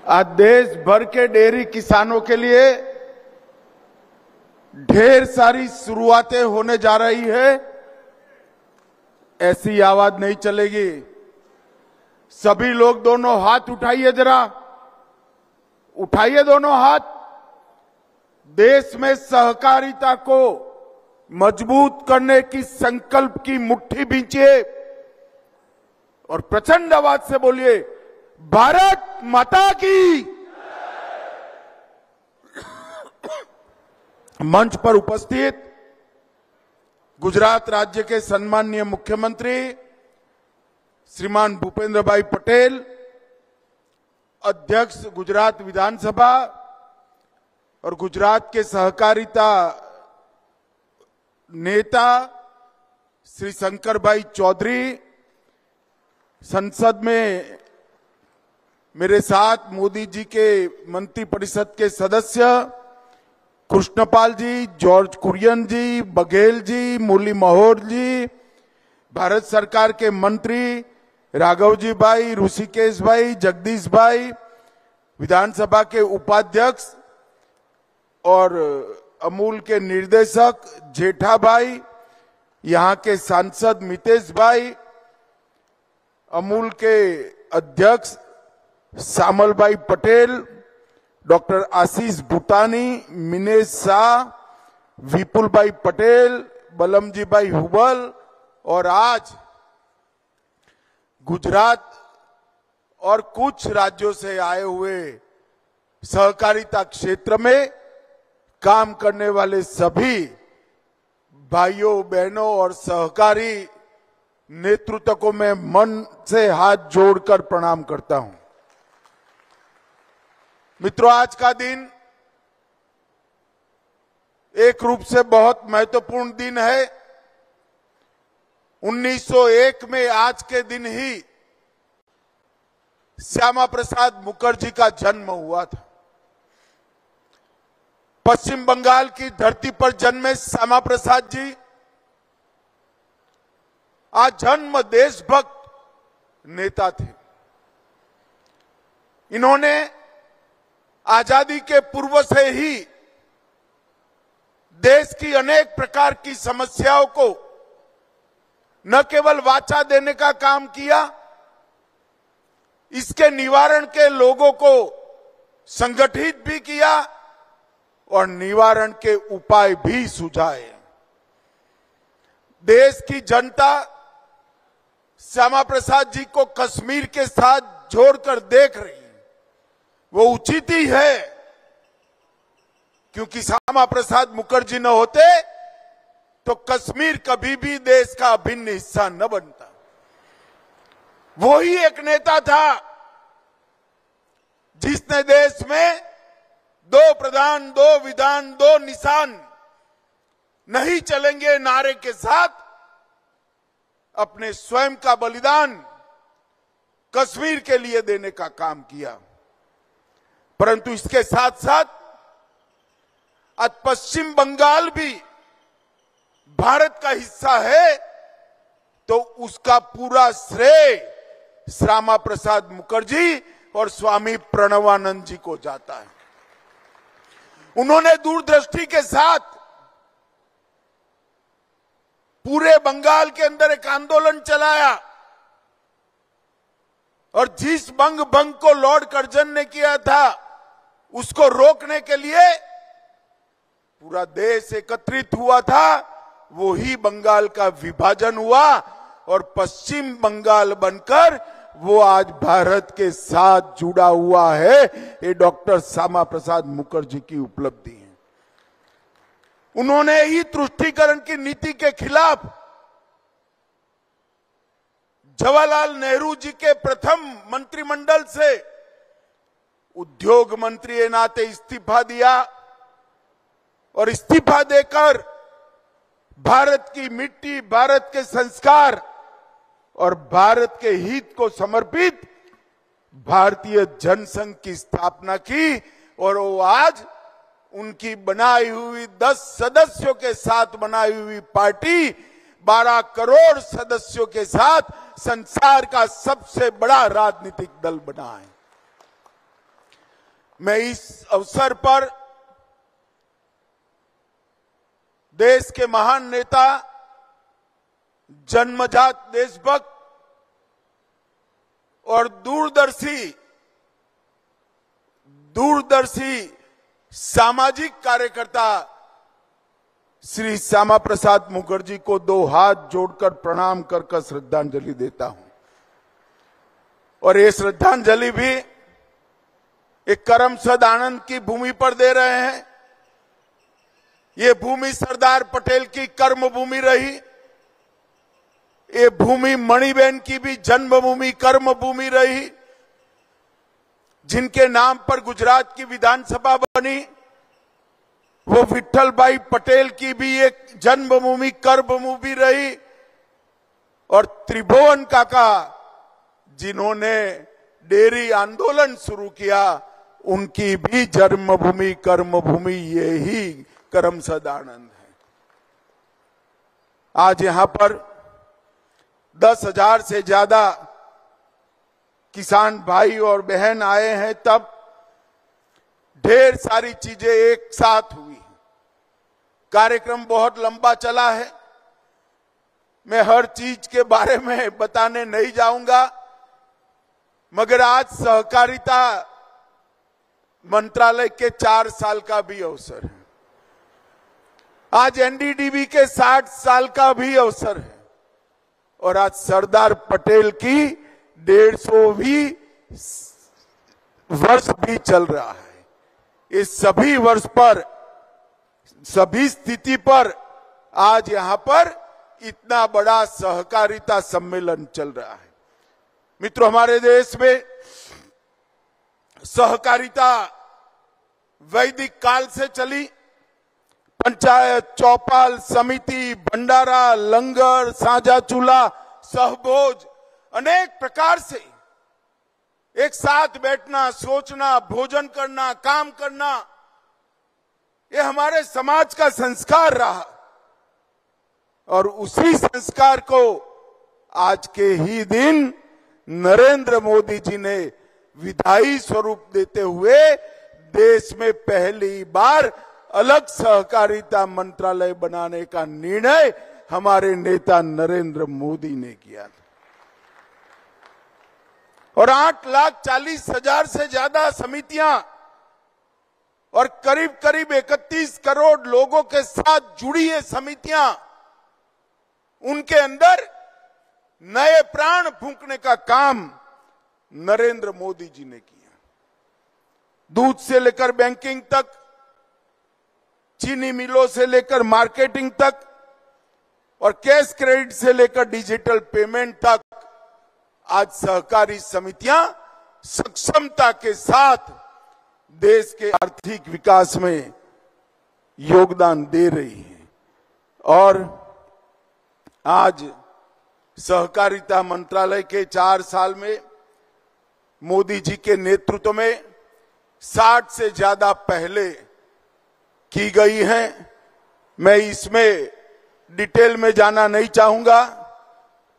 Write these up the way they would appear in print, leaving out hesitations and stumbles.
आज देश भर के डेयरी किसानों के लिए ढेर सारी शुरुआतें होने जा रही है। ऐसी आवाज नहीं चलेगी। सभी लोग दोनों हाथ उठाइए, जरा उठाइए दोनों हाथ। देश में सहकारिता को मजबूत करने की संकल्प की मुट्ठी भींचिए और प्रचंड आवाज से बोलिए, भारत माता की। मंच पर उपस्थित गुजरात राज्य के सम्माननीय मुख्यमंत्री श्रीमान भूपेंद्र भाई पटेल, अध्यक्ष गुजरात विधानसभा और गुजरात के सहकारिता नेता श्री शंकर भाई चौधरी, संसद में मेरे साथ मोदी जी के मंत्रिपरिषद के सदस्य कृष्णपाल जी, जॉर्ज कुरियन जी, बघेल जी, मुरली मनोहर जी, भारत सरकार के मंत्री राघव जी भाई, ऋषिकेश भाई, जगदीश भाई, विधानसभा के उपाध्यक्ष और अमूल के निर्देशक जेठा भाई, यहाँ के सांसद मितेश भाई, अमूल के अध्यक्ष श्यामल भाई पटेल, डॉक्टर आशीष भूटानी, मिनेश शाह, विपुल भाई पटेल, बलमजी भाई हुबल और आज गुजरात और कुछ राज्यों से आए हुए सहकारिता क्षेत्र में काम करने वाले सभी भाइयों बहनों और सहकारी नेतृत्व को मैं मन से हाथ जोड़कर प्रणाम करता हूं। मित्रों, आज का दिन एक रूप से बहुत महत्वपूर्ण दिन है। 1901 में आज के दिन ही श्यामा प्रसाद मुखर्जी का जन्म हुआ था। पश्चिम बंगाल की धरती पर जन्मे श्यामा प्रसाद जी आज जन्म देशभक्त नेता थे। इन्होंने आजादी के पूर्व से ही देश की अनेक प्रकार की समस्याओं को न केवल वाचा देने का काम किया, इसके निवारण के लोगों को संगठित भी किया और निवारण के उपाय भी सुझाए। देश की जनता श्यामा प्रसाद जी को कश्मीर के साथ जोड़कर देख रही है। वो उचित ही है, क्योंकि श्यामा प्रसाद मुखर्जी न होते तो कश्मीर कभी भी देश का अभिन्न हिस्सा न बनता। वो ही एक नेता था जिसने देश में 2 प्रधान, 2 विधान, 2 निशान नहीं चलेंगे नारे के साथ अपने स्वयं का बलिदान कश्मीर के लिए देने का काम किया। परंतु इसके साथ साथ आज पश्चिम बंगाल भी भारत का हिस्सा है, तो उसका पूरा श्रेय श्यामा प्रसाद मुखर्जी और स्वामी प्रणवानंद जी को जाता है। उन्होंने दूरदृष्टि के साथ पूरे बंगाल के अंदर एक आंदोलन चलाया और जिस भंग को लॉर्ड कर्जन ने किया था, उसको रोकने के लिए पूरा देश एकत्रित हुआ था। वो ही बंगाल का विभाजन हुआ और पश्चिम बंगाल बनकर वो आज भारत के साथ जुड़ा हुआ है। ये डॉक्टर श्यामा प्रसाद मुखर्जी की उपलब्धि है। उन्होंने ही तुष्टीकरण की नीति के खिलाफ जवाहरलाल नेहरू जी के प्रथम मंत्रिमंडल से उद्योग मंत्री के नाते इस्तीफा दिया और इस्तीफा देकर भारत की मिट्टी, भारत के संस्कार और भारत के हित को समर्पित भारतीय जनसंघ की स्थापना की और वो आज उनकी बनाई हुई 10 सदस्यों के साथ बनाई हुई पार्टी 12 करोड़ सदस्यों के साथ संसार का सबसे बड़ा राजनीतिक दल बना है। मैं इस अवसर पर देश के महान नेता, जन्मजात देशभक्त और दूरदर्शी सामाजिक कार्यकर्ता श्री श्यामा प्रसाद मुखर्जी को 2 हाथ जोड़कर प्रणाम कर श्रद्धांजलि देता हूं। और ये श्रद्धांजलि भी एक करमसद आनंद की भूमि पर दे रहे हैं। ये भूमि सरदार पटेल की कर्म भूमि रही। ये भूमि मणिबेन की भी जन्मभूमि, कर्म भूमि रही। जिनके नाम पर गुजरात की विधानसभा बनी, वो विठल भाई पटेल की भी एक जन्मभूमि, कर्म भूमि रही। और त्रिभुवन काका, जिन्होंने डेयरी आंदोलन शुरू किया, उनकी भी जन्मभूमि, कर्म भूमि यही करमसद आनंद है। आज यहां पर 10,000 से ज्यादा किसान भाई और बहन आए हैं, तब ढेर सारी चीजें एक साथ हुई। कार्यक्रम बहुत लंबा चला है, मैं हर चीज के बारे में बताने नहीं जाऊंगा, मगर आज सहकारिता मंत्रालय के 4 साल का भी अवसर है। आज एनडीडीबी के 60 साल का भी अवसर है। और आज सरदार पटेल की 150वीं वर्ष भी चल रहा है। इस सभी वर्ष पर, सभी स्थिति पर आज यहां पर इतना बड़ा सहकारिता सम्मेलन चल रहा है। मित्रों, हमारे देश में सहकारिता वैदिक काल से चली। पंचायत, चौपाल, समिति, भंडारा, लंगर, साझा चूल्हा, सहभोज, अनेक प्रकार से एक साथ बैठना, सोचना, भोजन करना, काम करना, ये हमारे समाज का संस्कार रहा। और उसी संस्कार को आज के ही दिन नरेंद्र मोदी जी ने विधायी स्वरूप देते हुए देश में पहली बार अलग सहकारिता मंत्रालय बनाने का निर्णय हमारे नेता नरेंद्र मोदी ने किया था। और 8,40,000 से ज्यादा समितियां और करीब 31 करोड़ लोगों के साथ जुड़ी ये समितियां, उनके अंदर नए प्राण फूंकने का काम नरेंद्र मोदी जी ने किया। दूध से लेकर बैंकिंग तक, चीनी मिलों से लेकर मार्केटिंग तक, और कैश क्रेडिट से लेकर डिजिटल पेमेंट तक, आज सहकारी समितियां सक्षमता के साथ देश के आर्थिक विकास में योगदान दे रही है। और आज सहकारिता मंत्रालय के 4 साल में मोदी जी के नेतृत्व में 60 से ज्यादा पहले की गई हैं। मैं इसमें डिटेल में जाना नहीं चाहूंगा,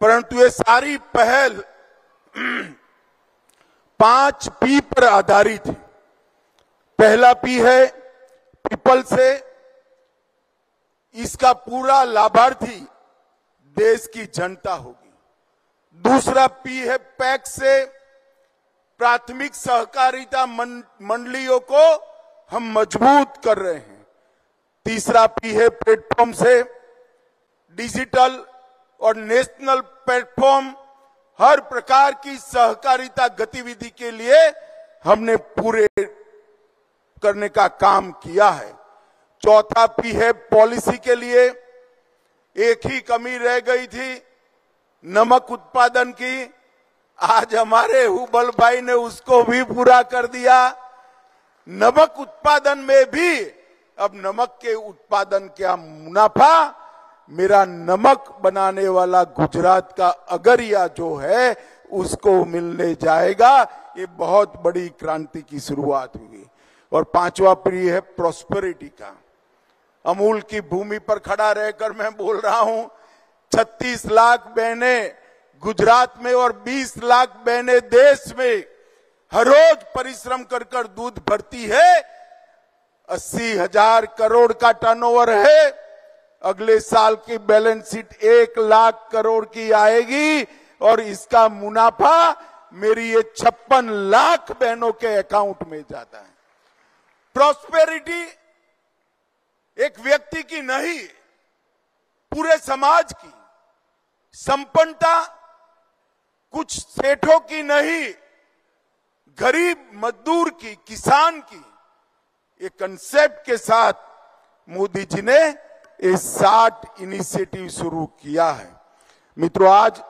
परंतु ये सारी पहल 5 पी पर आधारित है। पहला पी है पीपल से, इसका पूरा लाभार्थी देश की जनता होगी। दूसरा पी है पैक्स से, प्राथमिक सहकारिता मंडलियों को हम मजबूत कर रहे हैं। तीसरा पी है प्लेटफॉर्म से, डिजिटल और नेशनल प्लेटफॉर्म, हर प्रकार की सहकारिता गतिविधि के लिए हमने पूरे करने का काम किया है। चौथा पी है पॉलिसी के लिए। एक ही कमी रह गई थी, नमक उत्पादन की। आज हमारे हुबल भाई ने उसको भी पूरा कर दिया। नमक उत्पादन में भी अब नमक के उत्पादन का मुनाफा मेरा नमक बनाने वाला गुजरात का अगरिया जो है उसको मिलने जाएगा। ये बहुत बड़ी क्रांति की शुरुआत हुई। और 5वां पी है प्रॉस्पेरिटी का। अमूल की भूमि पर खड़ा रहकर मैं बोल रहा हूं, 36 लाख बहनें गुजरात में और 20 लाख बहनें देश में हर रोज परिश्रम कर कर दूध भरती है। 80,000 करोड़ का टर्नओवर है। अगले साल की बैलेंस शीट 1 लाख करोड़ की आएगी और इसका मुनाफा मेरी ये 56 लाख बहनों के अकाउंट में जाता है। प्रॉस्पेरिटी एक व्यक्ति की नहीं, पूरे समाज की। संपन्नता कुछ सेठों की नहीं, गरीब मजदूर की, किसान की। ये कंसेप्ट के साथ मोदी जी ने ये 60 इनिशिएटिव शुरू किया है। मित्रों, आज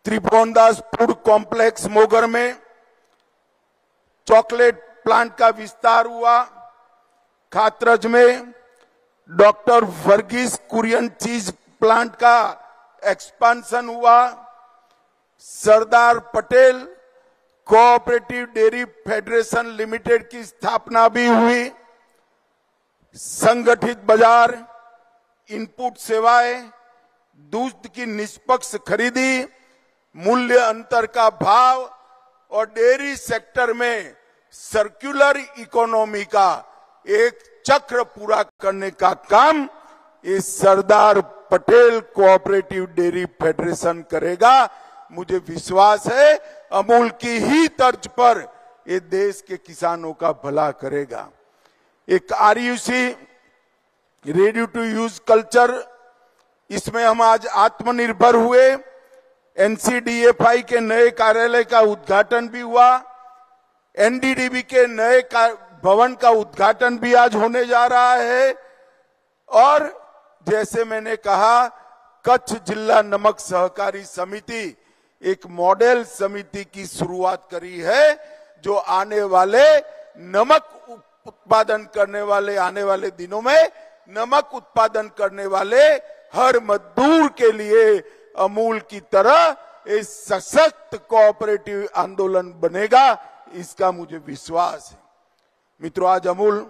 त्रिभुवनदास फूड कॉम्प्लेक्स मोगर में चॉकलेट प्लांट का विस्तार हुआ। खातरज में डॉक्टर वर्गीस कुरियन चीज प्लांट का एक्सपांशन हुआ। Sardar Patel cooperative dairy federation limited की स्थापना भी हुई। संगठित बाजार, इनपुट सेवाएं, दूध की निष्पक्ष खरीदी, मूल्य अंतर का भाव और डेयरी सेक्टर में सर्कुलर इकोनॉमी का एक चक्र पूरा करने का काम ये सरदार पटेल कोऑपरेटिव डेयरी फेडरेशन करेगा। मुझे विश्वास है अमूल की ही तर्ज पर ये देश के किसानों का भला करेगा। एक आरयूसी रेडी टू यूज कल्चर, इसमें हम आज आत्मनिर्भर हुए। एनसीडीएफआई के नए कार्यालय का उद्घाटन भी हुआ। एनडीडीबी के नए भवन का उद्घाटन भी आज होने जा रहा है। और जैसे मैंने कहा, कच्छ जिला नमक सहकारी समिति एक मॉडल समिति की शुरुआत करी है, जो आने वाले नमक उत्पादन करने वाले, आने वाले दिनों में नमक उत्पादन करने वाले हर मजदूर के लिए अमूल की तरह एक सशक्त कोऑपरेटिव आंदोलन बनेगा, इसका मुझे विश्वास है। मित्रों, आज अमूल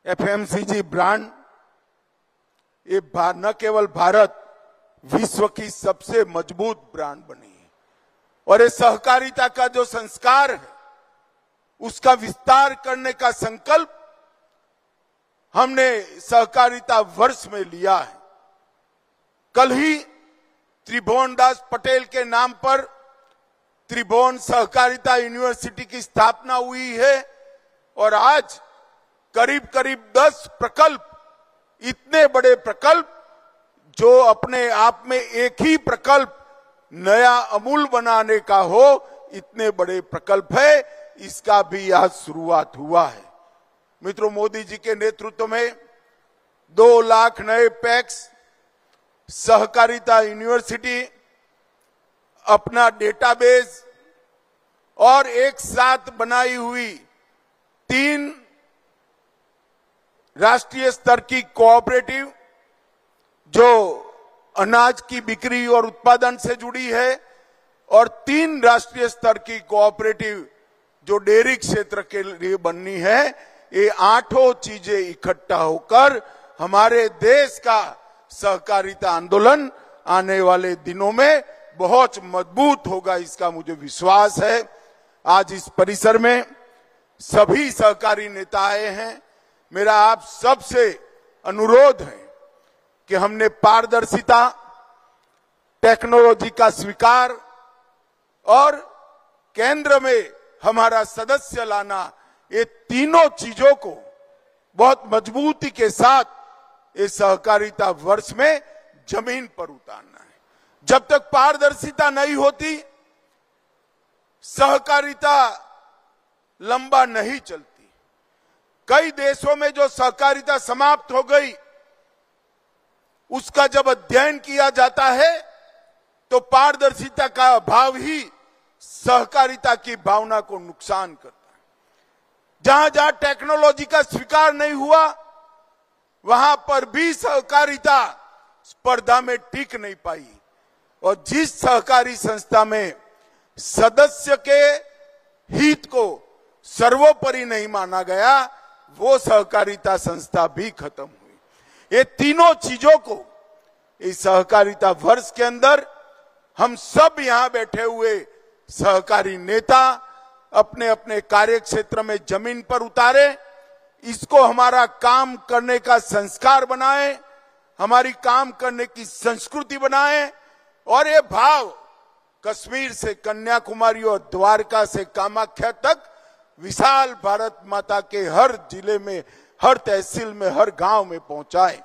एफएमसीजी ब्रांड ये न केवल भारत, विश्व की सबसे मजबूत ब्रांड बनी है। और ये सहकारिता का जो संस्कार है, उसका विस्तार करने का संकल्प हमने सहकारिता वर्ष में लिया है। कल ही त्रिभुवनदास पटेल के नाम पर त्रिभुवन सहकारिता यूनिवर्सिटी की स्थापना हुई है। और आज करीब करीब 10 प्रकल्प, इतने बड़े प्रकल्प जो अपने आप में एक ही प्रकल्प नया अमूल बनाने का हो, इतने बड़े प्रकल्प है, इसका भी आज शुरुआत हुआ है। मित्रों, मोदी जी के नेतृत्व में 2 लाख नए पैक्स, सहकारिता यूनिवर्सिटी, अपना डेटाबेस और एक साथ बनाई हुई 3 राष्ट्रीय स्तर की कोऑपरेटिव जो अनाज की बिक्री और उत्पादन से जुड़ी है, और 3 राष्ट्रीय स्तर की कोऑपरेटिव जो डेयरी क्षेत्र के लिए बननी है। ये 8 चीजें इकट्ठा होकर हमारे देश का सहकारिता आंदोलन आने वाले दिनों में बहुत मजबूत होगा, इसका मुझे विश्वास है। आज इस परिसर में सभी सहकारी नेता आए हैं। मेरा आप सबसे अनुरोध है कि हमने पारदर्शिता, टेक्नोलॉजी का स्वीकार और केंद्र में हमारा सदस्य लाना, ये तीनों चीजों को बहुत मजबूती के साथ इस सहकारिता वर्ष में जमीन पर उतारना है। जब तक पारदर्शिता नहीं होती, सहकारिता लंबा नहीं चलती। कई देशों में जो सहकारिता समाप्त हो गई, उसका जब अध्ययन किया जाता है तो पारदर्शिता का अभाव ही सहकारिता की भावना को नुकसान करता है। जहां जहां टेक्नोलॉजी का स्वीकार नहीं हुआ, वहां पर भी सहकारिता स्पर्धा में टिक नहीं पाई। और जिस सहकारी संस्था में सदस्य के हित को सर्वोपरि नहीं माना गया, वो सहकारिता संस्था भी खत्म हुई। ये तीनों चीजों को इस सहकारिता वर्ष के अंदर हम सब यहां बैठे हुए सहकारी नेता अपने अपने कार्य क्षेत्र में जमीन पर उतारे, इसको हमारा काम करने का संस्कार बनाए, हमारी काम करने की संस्कृति बनाए और ये भाव कश्मीर से कन्याकुमारी और द्वारका से कामाख्या तक विशाल भारत माता के हर जिले में, हर तहसील में, हर गांव में पहुंचाए।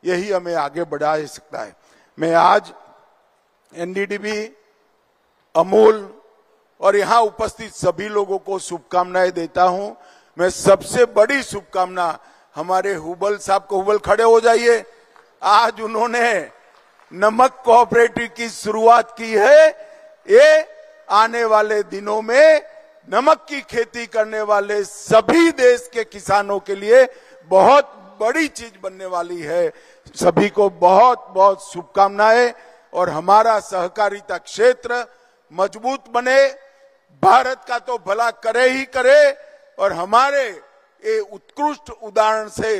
यही हमें आगे बढ़ा सकता है। मैं आज एनडीडीबी, अमूल और यहां उपस्थित सभी लोगों को शुभकामनाएं देता हूं। मैं सबसे बड़ी शुभकामना हमारे हुबल साहब को, हुबल खड़े हो जाइए। आज उन्होंने नमक कोऑपरेटिव की शुरुआत की है। ये आने वाले दिनों में नमक की खेती करने वाले सभी देश के किसानों के लिए बहुत बड़ी चीज बनने वाली है। सभी को बहुत बहुत शुभकामनाएं और हमारा सहकारिता क्षेत्र मजबूत बने, भारत का तो भला करे ही करे और हमारे ये उत्कृष्ट उदाहरण से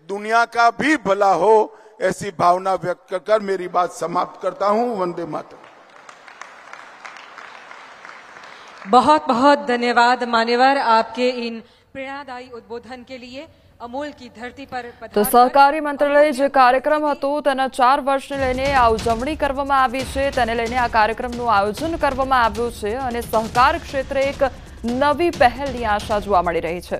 दुनिया का भी भला हो, ऐसी भावना व्यक्त कर मेरी बात समाप्त करता हूं। वंदे मातरम। बहुत बहुत धन्यवाद मान्यवर आपके इन प्रेरणादायी उद्बोधन के लिए। अमूल की धरती पर तो सहकारी मंत्रालय जे कार्यक्रम હતો તેના 4 વર્ષને લઈને આ ઉજવણી કરવામાં આવી છે, તેને લઈને આ કાર્યક્રમનું આયોજન કરવામાં આવ્યું છે અને સહકાર ક્ષેત્રે એક નવી પહેલની આશા જોવા મળી રહી છે।